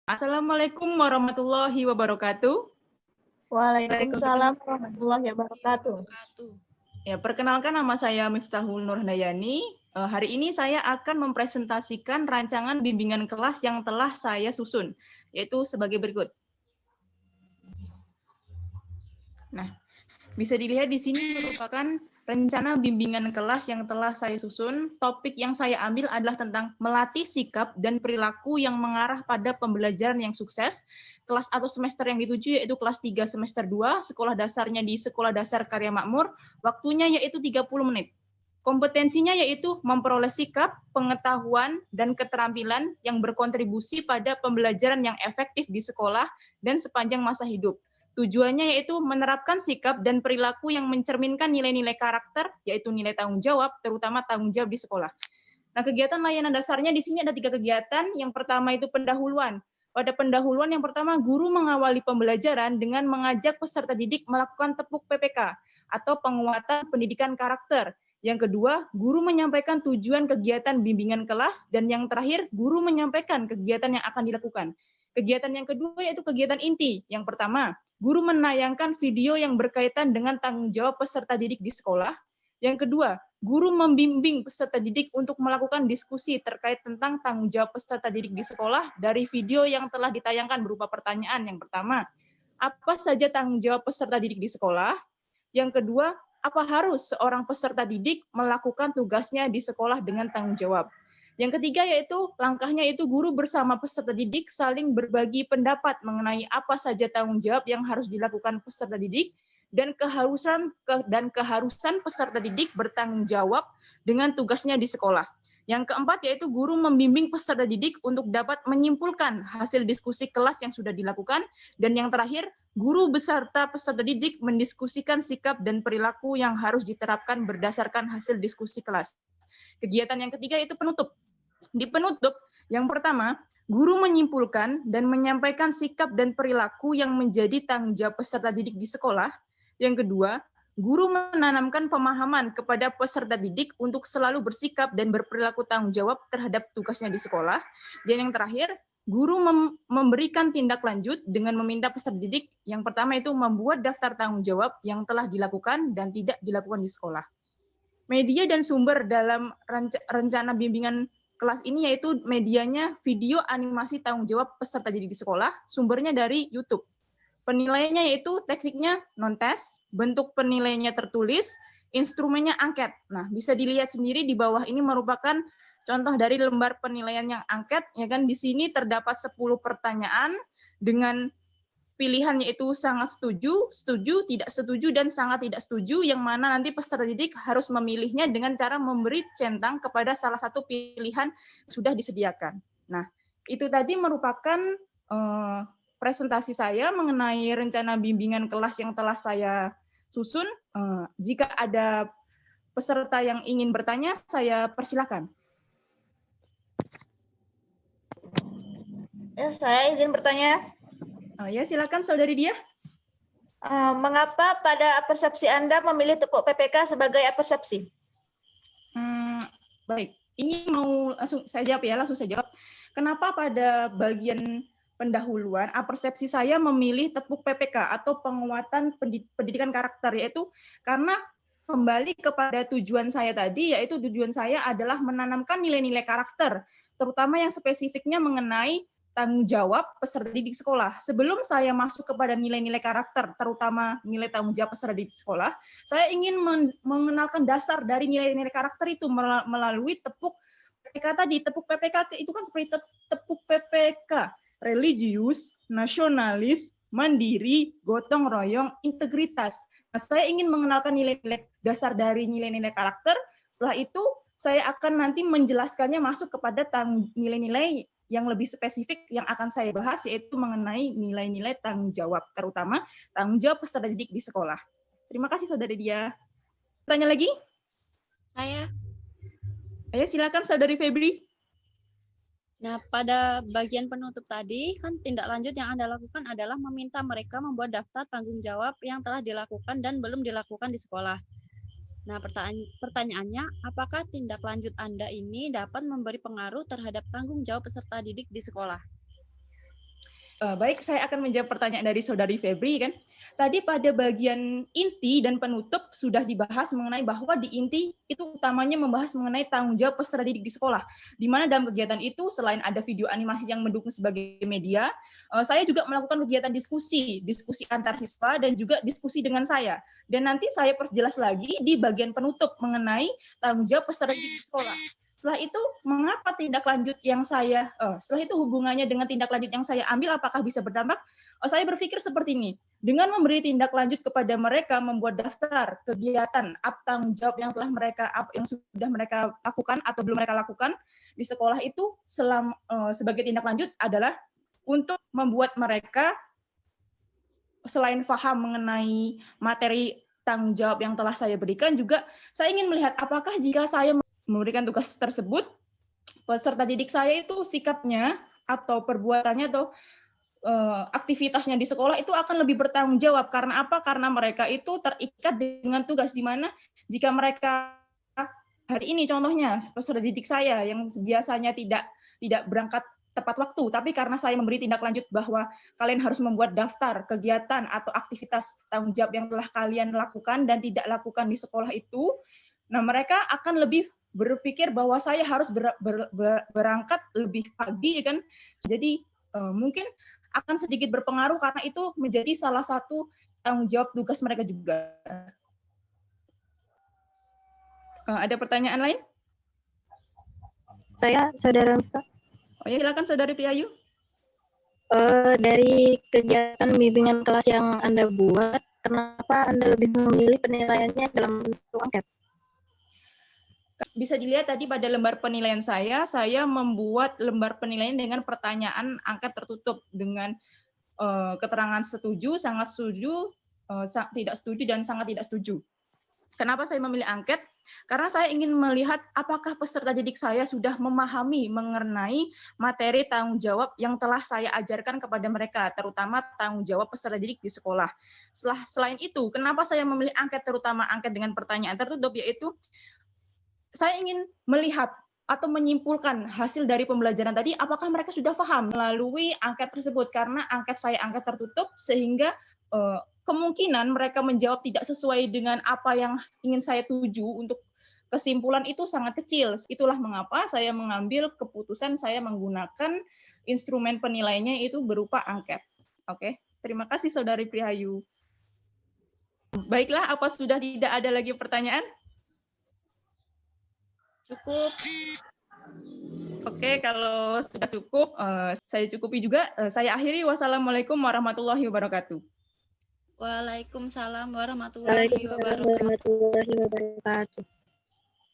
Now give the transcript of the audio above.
Assalamualaikum warahmatullahi wabarakatuh. Waalaikumsalam warahmatullahi wabarakatuh. Ya, perkenalkan nama saya Miftahul Nur Handayani. Hari ini saya akan mempresentasikan rancangan bimbingan kelas yang telah saya susun, yaitu sebagai berikut. Nah, bisa dilihat di sini merupakan rencana bimbingan kelas yang telah saya susun. Topik yang saya ambil adalah tentang melatih sikap dan perilaku yang mengarah pada pembelajaran yang sukses. Kelas atau semester yang dituju yaitu kelas 3 semester 2, sekolah dasarnya di Sekolah Dasar Karya Makmur, waktunya yaitu 30 menit. Kompetensinya yaitu memperoleh sikap, pengetahuan, dan keterampilan yang berkontribusi pada pembelajaran yang efektif di sekolah dan sepanjang masa hidup. Tujuannya yaitu menerapkan sikap dan perilaku yang mencerminkan nilai-nilai karakter, yaitu nilai tanggung jawab, terutama tanggung jawab di sekolah. Nah, kegiatan layanan dasarnya di sini ada 3 kegiatan. Yang pertama itu pendahuluan. Pada pendahuluan yang pertama, guru mengawali pembelajaran dengan mengajak peserta didik melakukan tepuk PPK atau penguatan pendidikan karakter. Yang kedua, guru menyampaikan tujuan kegiatan bimbingan kelas. Dan yang terakhir, guru menyampaikan kegiatan yang akan dilakukan. Kegiatan yang kedua yaitu kegiatan inti. Yang pertama, guru menayangkan video yang berkaitan dengan tanggung jawab peserta didik di sekolah. Yang kedua, guru membimbing peserta didik untuk melakukan diskusi terkait tentang tanggung jawab peserta didik di sekolah dari video yang telah ditayangkan berupa pertanyaan. Yang pertama, apa saja tanggung jawab peserta didik di sekolah? Yang kedua, apa harus seorang peserta didik melakukan tugasnya di sekolah dengan tanggung jawab? Yang ketiga yaitu langkahnya itu guru bersama peserta didik saling berbagi pendapat mengenai apa saja tanggung jawab yang harus dilakukan peserta didik dan keharusan peserta didik bertanggung jawab dengan tugasnya di sekolah. Yang keempat yaitu guru membimbing peserta didik untuk dapat menyimpulkan hasil diskusi kelas yang sudah dilakukan. Dan yang terakhir, guru beserta peserta didik mendiskusikan sikap dan perilaku yang harus diterapkan berdasarkan hasil diskusi kelas. Kegiatan yang ketiga yaitu penutup. Di penutup, yang pertama, guru menyimpulkan dan menyampaikan sikap dan perilaku yang menjadi tanggung jawab peserta didik di sekolah. Yang kedua, guru menanamkan pemahaman kepada peserta didik untuk selalu bersikap dan berperilaku tanggung jawab terhadap tugasnya di sekolah. Dan yang terakhir, guru memberikan tindak lanjut dengan meminta peserta didik yang pertama itu membuat daftar tanggung jawab yang telah dilakukan dan tidak dilakukan di sekolah. Media dan sumber dalam rencana bimbingan kelas ini yaitu medianya video animasi tanggung jawab peserta didik di sekolah, sumbernya dari YouTube. Penilaiannya yaitu tekniknya non-tes, bentuk penilaiannya tertulis, instrumennya angket. Nah, bisa dilihat sendiri di bawah ini merupakan contoh dari lembar penilaian yang angket, ya kan? Di sini terdapat 10 pertanyaan dengan pilihannya itu sangat setuju, setuju, tidak setuju, dan sangat tidak setuju, yang mana nanti peserta didik harus memilihnya dengan cara memberi centang kepada salah satu pilihan yang sudah disediakan. Nah, itu tadi merupakan presentasi saya mengenai rencana bimbingan kelas yang telah saya susun. Jika ada peserta yang ingin bertanya, saya persilakan. Ya, saya izin bertanya. Ya, silakan saudari Dia. Mengapa pada persepsi Anda memilih tepuk PPK sebagai persepsi? Baik, ini mau langsung saya jawab ya, langsung saya jawab. Kenapa pada bagian pendahuluan, persepsi saya memilih tepuk PPK atau penguatan pendidikan karakter, yaitu karena kembali kepada tujuan saya tadi, yaitu tujuan saya adalah menanamkan nilai-nilai karakter, terutama yang spesifiknya mengenai tanggung jawab peserta didik sekolah. Sebelum saya masuk kepada nilai-nilai karakter, terutama nilai tanggung jawab peserta didik sekolah, saya ingin mengenalkan dasar dari nilai-nilai karakter itu melalui tepuk PPK tadi. Tepuk PPK itu kan seperti tepuk PPK, religius, nasionalis, mandiri, gotong royong, integritas. Nah, saya ingin mengenalkan nilai-nilai dasar dari nilai-nilai karakter. Setelah itu, saya akan nanti menjelaskannya masuk kepada nilai-nilai yang lebih spesifik yang akan saya bahas, yaitu mengenai nilai-nilai tanggung jawab, terutama tanggung jawab peserta didik di sekolah. Terima kasih, Saudari Dia. Tanya lagi? Saya. Ayo, silakan, Saudari Febri. Nah, pada bagian penutup tadi, kan tindak lanjut yang Anda lakukan adalah meminta mereka membuat daftar tanggung jawab yang telah dilakukan dan belum dilakukan di sekolah. Nah, pertanyaannya, apakah tindak lanjut Anda ini dapat memberi pengaruh terhadap tanggung jawab peserta didik di sekolah? Baik, saya akan menjawab pertanyaan dari Saudari Febri kan. Tadi pada bagian inti dan penutup sudah dibahas mengenai bahwa di inti itu utamanya membahas mengenai tanggung jawab peserta didik di sekolah. Di mana dalam kegiatan itu selain ada video animasi yang mendukung sebagai media, saya juga melakukan kegiatan diskusi antar siswa dan juga diskusi dengan saya. Dan nanti saya perjelas lagi di bagian penutup mengenai tanggung jawab peserta didik di sekolah. Setelah itu, mengapa tindak lanjut yang setelah itu hubungannya dengan tindak lanjut yang saya ambil, apakah bisa berdampak? Saya berpikir seperti ini, dengan memberi tindak lanjut kepada mereka membuat daftar kegiatan tanggung jawab yang sudah mereka lakukan atau belum mereka lakukan di sekolah itu sebagai tindak lanjut adalah untuk membuat mereka selain paham mengenai materi tanggung jawab yang telah saya berikan, juga saya ingin melihat apakah jika saya memberikan tugas tersebut, peserta didik saya itu sikapnya atau perbuatannya atau aktivitasnya di sekolah itu akan lebih bertanggung jawab. Karena apa? Karena mereka itu terikat dengan tugas, di mana jika mereka hari ini contohnya peserta didik saya yang biasanya tidak berangkat tepat waktu, tapi karena saya memberi tindak lanjut bahwa kalian harus membuat daftar kegiatan atau aktivitas tanggung jawab yang telah kalian lakukan dan tidak lakukan di sekolah itu, nah mereka akan lebih berpikir bahwa saya harus berangkat lebih pagi kan. Jadi mungkin akan sedikit berpengaruh karena itu menjadi salah satu tanggung jawab tugas mereka juga. Ada pertanyaan lain? Saya, Saudara Mita. Oh ya, silakan Saudari Priayu. Dari kegiatan bimbingan kelas yang Anda buat, kenapa Anda lebih memilih penilaiannya dalam bentuk angket? Bisa dilihat tadi pada lembar penilaian saya membuat lembar penilaian dengan pertanyaan angket tertutup dengan keterangan setuju, sangat setuju, tidak setuju, dan sangat tidak setuju. Kenapa saya memilih angket? Karena saya ingin melihat apakah peserta didik saya sudah memahami mengenai materi tanggung jawab yang telah saya ajarkan kepada mereka, terutama tanggung jawab peserta didik di sekolah. Selain itu, kenapa saya memilih angket, terutama angket dengan pertanyaan tertutup, yaitu saya ingin melihat atau menyimpulkan hasil dari pembelajaran tadi, apakah mereka sudah paham melalui angket tersebut. Karena angket saya angket tertutup, sehingga kemungkinan mereka menjawab tidak sesuai dengan apa yang ingin saya tuju untuk kesimpulan itu sangat kecil. Itulah mengapa saya mengambil keputusan saya menggunakan instrumen penilaiannya itu berupa angket. Oke, terima kasih Saudari Prihayu. Baiklah, apa sudah tidak ada lagi pertanyaan? Cukup. Oke, kalau sudah cukup, saya cukupi juga. Saya akhiri. Wassalamualaikum warahmatullahi wabarakatuh. Waalaikumsalam warahmatullahi wabarakatuh. Waalaikumsalam warahmatullahi wabarakatuh.